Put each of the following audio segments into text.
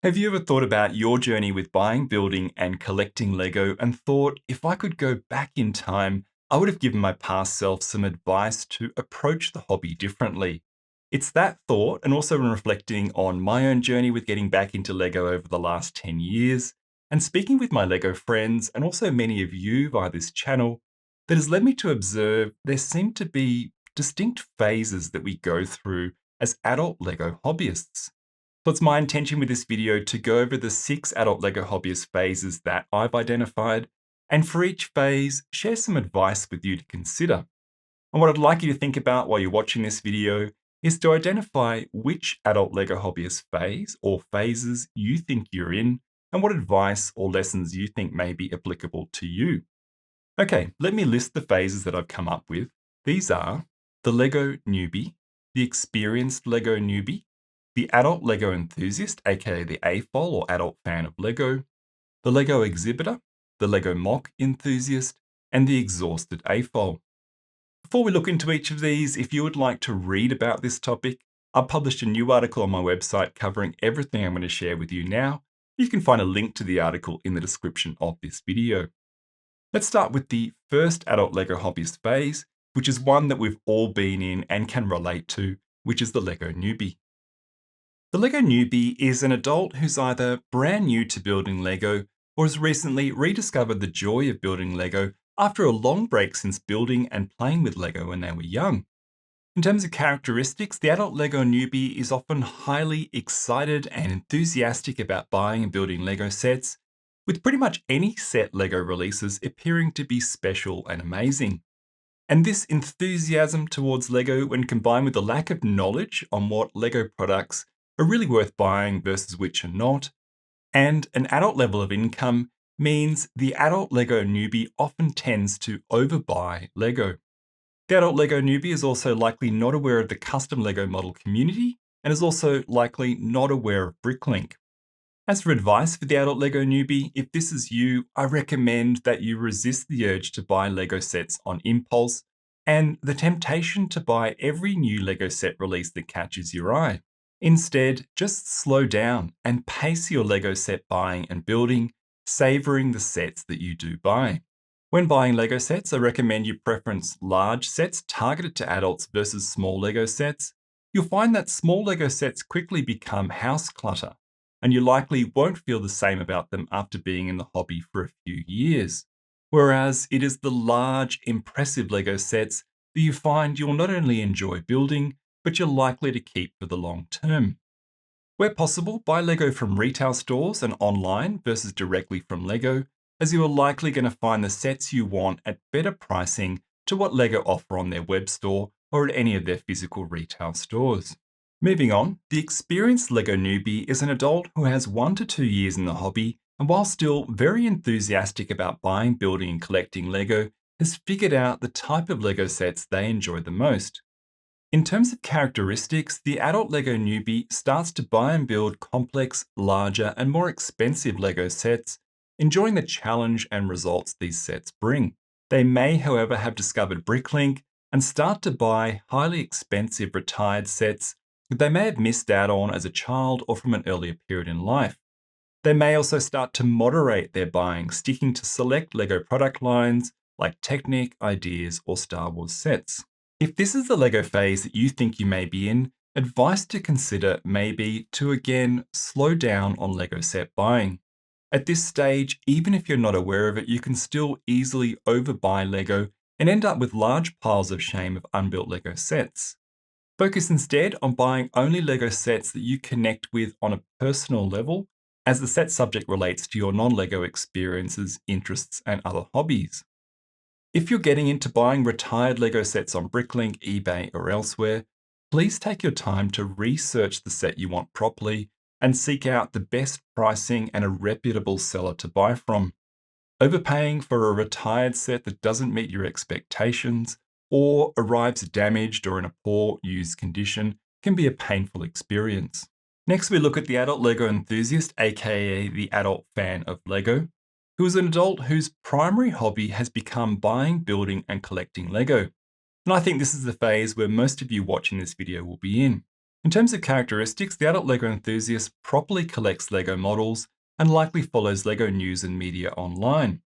Have you ever thought about your journey with buying, building, and collecting Lego and thought, if I could go back in time, I would have given my past self some advice to approach the hobby differently? It's that thought, and also in reflecting on my own journey with getting back into Lego over the last 10 years, and speaking with my Lego friends, and also many of you via this channel, that has led me to observe there seem to be distinct phases that we go through as adult Lego hobbyists. So it's my intention with this video to go over the 6 adult Lego hobbyist phases that I've identified, and for each phase, share some advice with you to consider. And what I'd like you to think about while you're watching this video is to identify which adult Lego hobbyist phase or phases you think you're in, and what advice or lessons you think may be applicable to you. Okay, let me list the phases that I've come up with. These are the Lego Newbie, the Experienced Lego Newbie, the Adult Lego Enthusiast, aka the AFOL or Adult Fan of Lego, the Lego Exhibitor, the Lego MOC Enthusiast, and the Exhausted AFOL. Before we look into each of these, if you would like to read about this topic, I've published a new article on my website covering everything I'm going to share with you now. You can find a link to the article in the description of this video. Let's start with the first adult Lego hobbyist phase, which is one that we've all been in and can relate to, which is the Lego Newbie. The Lego Newbie is an adult who's either brand new to building Lego or has recently rediscovered the joy of building Lego after a long break since building and playing with Lego when they were young. In terms of characteristics, the adult Lego Newbie is often highly excited and enthusiastic about buying and building Lego sets, with pretty much any set Lego releases appearing to be special and amazing. And this enthusiasm towards Lego, when combined with the lack of knowledge on what Lego products are really worth buying versus which are not, and an adult level of income, means the adult Lego Newbie often tends to overbuy Lego. The adult Lego Newbie is also likely not aware of the custom Lego model community and is also likely not aware of Bricklink. As for advice for the adult Lego Newbie, if this is you, I recommend that you resist the urge to buy Lego sets on impulse and the temptation to buy every new Lego set release that catches your eye. Instead, just slow down and pace your Lego set buying and building, savoring the sets that you do buy. When buying Lego sets, I recommend you preference large sets targeted to adults versus small Lego sets. You'll find that small Lego sets quickly become house clutter, and you likely won't feel the same about them after being in the hobby for a few years. Whereas it is the large, impressive Lego sets that you find you'll not only enjoy building, but you're likely to keep for the long term. Where possible, buy Lego from retail stores and online versus directly from Lego, as you are likely going to find the sets you want at better pricing to what Lego offer on their web store or at any of their physical retail stores. Moving on, the experienced Lego Newbie is an adult who has 1 to 2 years in the hobby, and while still very enthusiastic about buying, building, and collecting Lego, has figured out the type of Lego sets they enjoy the most. In terms of characteristics, the adult Lego Newbie starts to buy and build complex, larger, and more expensive Lego sets, enjoying the challenge and results these sets bring. They may, however, have discovered Bricklink and start to buy highly expensive retired sets that they may have missed out on as a child or from an earlier period in life. They may also start to moderate their buying, sticking to select Lego product lines like Technic, Ideas, or Star Wars sets. If this is the Lego phase that you think you may be in, advice to consider may be to again slow down on Lego set buying. At this stage, even if you're not aware of it, you can still easily overbuy Lego and end up with large piles of shame of unbuilt Lego sets. Focus instead on buying only Lego sets that you connect with on a personal level, as the set subject relates to your non-Lego experiences, interests, and other hobbies. If you're getting into buying retired Lego sets on Bricklink, eBay, or elsewhere, please take your time to research the set you want properly and seek out the best pricing and a reputable seller to buy from. Overpaying for a retired set that doesn't meet your expectations or arrives damaged or in a poor used condition can be a painful experience. Next, we look at the adult Lego enthusiast, aka the adult fan of Lego, who is an adult whose primary hobby has become buying, building, and collecting Lego. And I think this is the phase where most of you watching this video will be in. In terms of characteristics, the adult Lego enthusiast properly collects Lego models and likely follows Lego news and media online.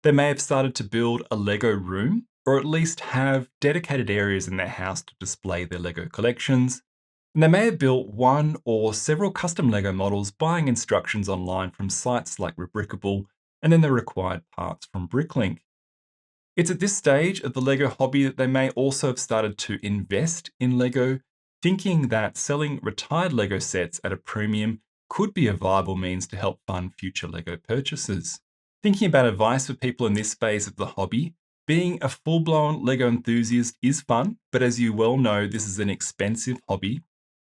They may have started to build a Lego room, or at least have dedicated areas in their house to display their Lego collections. And they may have built one or several custom Lego models, buying instructions online from sites like Rebrickable, and then the required parts from Bricklink. It's at this stage of the Lego hobby that they may also have started to invest in Lego, thinking that selling retired Lego sets at a premium could be a viable means to help fund future Lego purchases. Thinking about advice for people in this phase of the hobby, being a full-blown Lego enthusiast is fun, but as you well know, this is an expensive hobby.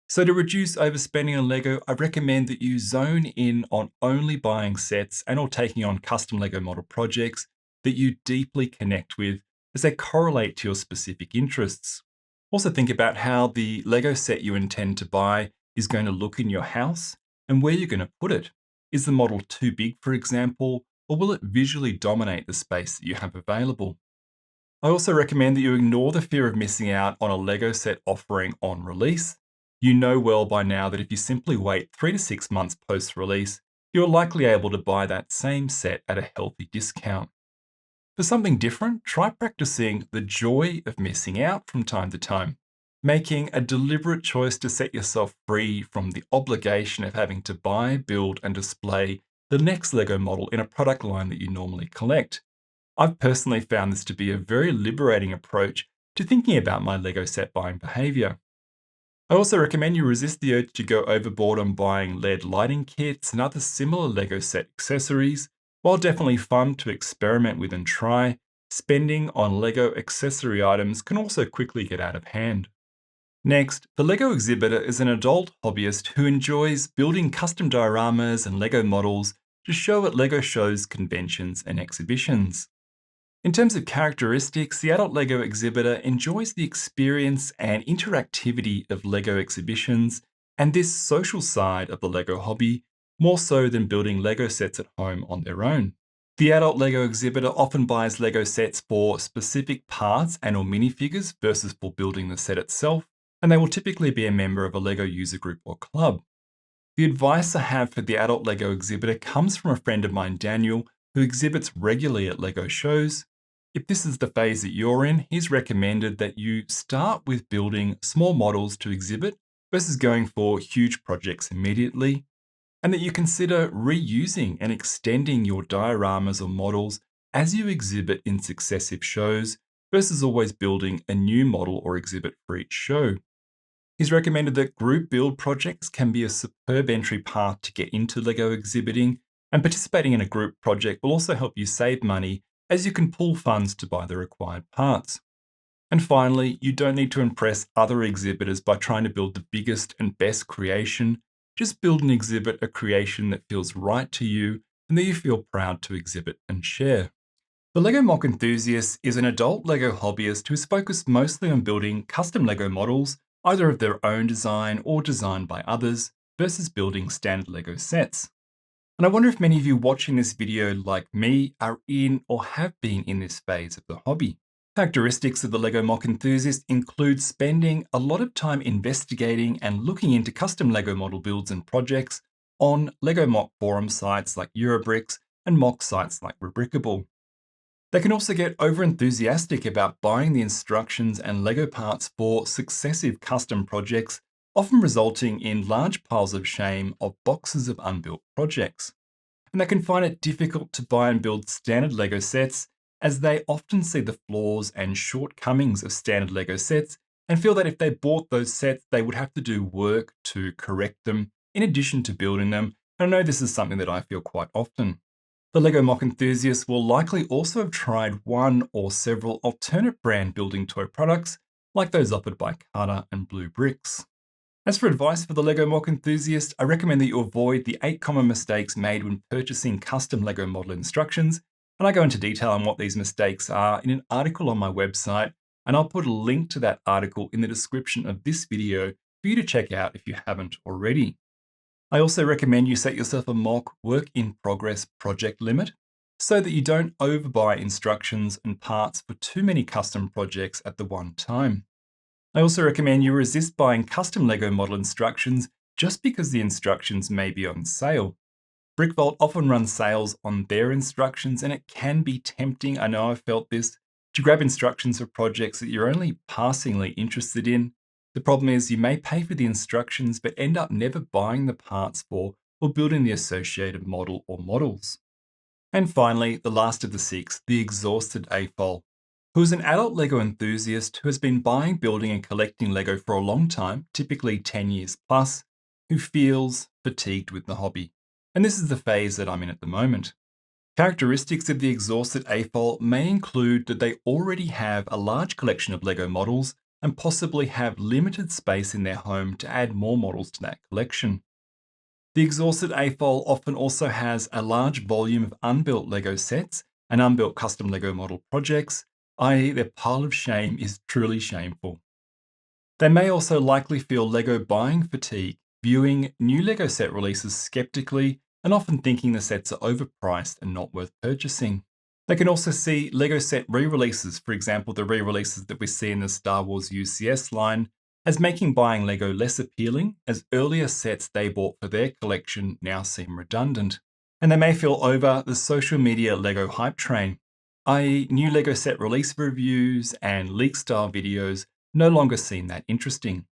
So to reduce overspending on Lego, I recommend that you zone in on only buying sets and or taking on custom Lego model projects that you deeply connect with, as they correlate to your specific interests. Also think about how the Lego set you intend to buy is going to look in your house and where you're going to put it. Is the model too big, for example, or will it visually dominate the space that you have available? I also recommend that you ignore the fear of missing out on a Lego set offering on release. You know well by now that if you simply wait 3 to 6 months post-release, you're likely able to buy that same set at a healthy discount. For something different, try practicing the joy of missing out from time to time, making a deliberate choice to set yourself free from the obligation of having to buy, build, and display the next Lego model in a product line that you normally collect. I've personally found this to be a very liberating approach to thinking about my Lego set buying behavior. I also recommend you resist the urge to go overboard on buying LED lighting kits and other similar Lego set accessories. While definitely fun to experiment with and try, spending on Lego accessory items can also quickly get out of hand. Next, the Lego Exhibitor is an adult hobbyist who enjoys building custom dioramas and Lego models to show at Lego shows, conventions, and exhibitions. In terms of characteristics, the adult Lego Exhibitor enjoys the experience and interactivity of Lego exhibitions and this social side of the Lego hobby, more so than building Lego sets at home on their own. The adult Lego Exhibitor often buys Lego sets for specific parts and or minifigures versus for building the set itself, and they will typically be a member of a Lego user group or club. The advice I have for the adult Lego Exhibitor comes from a friend of mine, Daniel, who exhibits regularly at Lego shows. If this is the phase that you're in, he's recommended that you start with building small models to exhibit versus going for huge projects immediately, and that you consider reusing and extending your dioramas or models as you exhibit in successive shows versus always building a new model or exhibit for each show. He's recommended that group build projects can be a superb entry path to get into Lego exhibiting, and participating in a group project will also help you save money as you can pool funds to buy the required parts. And finally, you don't need to impress other exhibitors by trying to build the biggest and best creation. Just build and exhibit a creation that feels right to you and that you feel proud to exhibit and share. The Lego MOC Enthusiast is an adult Lego hobbyist who is focused mostly on building custom Lego models, either of their own design or designed by others, versus building standard Lego sets. And I wonder if many of you watching this video, like me, are in or have been in this phase of the hobby. Characteristics of the Lego MOC Enthusiast include spending a lot of time investigating and looking into custom Lego model builds and projects on Lego MOC forum sites like Eurobricks and MOC sites like Rebrickable. They can also get over-enthusiastic about buying the instructions and Lego parts for successive custom projects, often resulting in large piles of shame of boxes of unbuilt projects. And they can find it difficult to buy and build standard Lego sets, as they often see the flaws and shortcomings of standard Lego sets and feel that if they bought those sets, they would have to do work to correct them in addition to building them. And I know this is something that I feel quite often. The Lego MOC Enthusiast will likely also have tried one or several alternate brand building toy products, like those offered by Carter and Blue Bricks. As for advice for the Lego MOC Enthusiast, I recommend that you avoid the 8 common mistakes made when purchasing custom Lego model instructions, and I go into detail on what these mistakes are in an article on my website, and I'll put a link to that article in the description of this video for you to check out if you haven't already. I also recommend you set yourself a MOC work in progress project limit so that you don't overbuy instructions and parts for too many custom projects at the one time. I also recommend you resist buying custom Lego model instructions just because the instructions may be on sale. BrickVault often runs sales on their instructions, and it can be tempting, I know I've felt this, to grab instructions for projects that you're only passingly interested in. The problem is you may pay for the instructions but end up never buying the parts for or building the associated model or models. And finally, the last of the six, the Exhausted AFOL, who is an adult Lego enthusiast who has been buying, building, and collecting Lego for a long time, typically 10 years plus, who feels fatigued with the hobby. And this is the phase that I'm in at the moment. Characteristics of the Exhausted AFOL may include that they already have a large collection of Lego models and possibly have limited space in their home to add more models to that collection. The Exhausted AFOL often also has a large volume of unbuilt Lego sets and unbuilt custom Lego model projects, i.e. their pile of shame is truly shameful. They may also likely feel Lego buying fatigue, viewing new Lego set releases skeptically and often thinking the sets are overpriced and not worth purchasing. They can also see Lego set re-releases, for example the re-releases that we see in the Star Wars UCS line, as making buying Lego less appealing, as earlier sets they bought for their collection now seem redundant. And they may feel over the social media Lego hype train, i.e. new Lego set release reviews and leak-style videos no longer seem that interesting.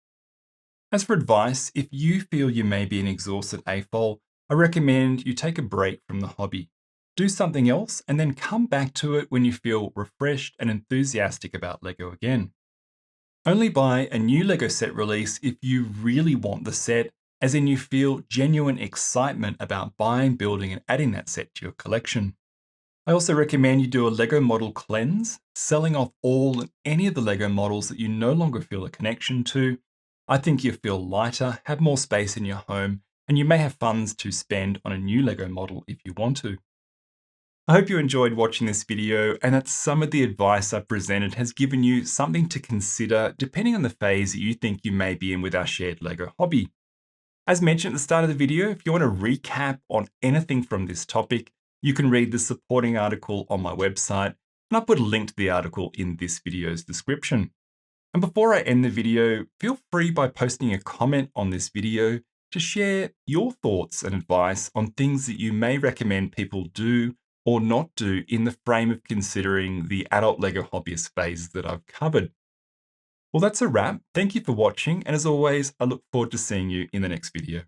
As for advice, if you feel you may be an Exhausted AFOL, I recommend you take a break from the hobby. Do something else and then come back to it when you feel refreshed and enthusiastic about Lego again. Only buy a new Lego set release if you really want the set, as in you feel genuine excitement about buying, building, and adding that set to your collection. I also recommend you do a Lego model cleanse, selling off all and any of the Lego models that you no longer feel a connection to. I think you'll feel lighter, have more space in your home, and you may have funds to spend on a new Lego model if you want to. I hope you enjoyed watching this video and that some of the advice I've presented has given you something to consider depending on the phase that you think you may be in with our shared Lego hobby. As mentioned at the start of the video, if you want to recap on anything from this topic, you can read the supporting article on my website, and I'll put a link to the article in this video's description. And before I end the video, feel free by posting a comment on this video to share your thoughts and advice on things that you may recommend people do or not do in the frame of considering the adult Lego hobbyist phase that I've covered. Well, that's a wrap. Thank you for watching, and as always, I look forward to seeing you in the next video.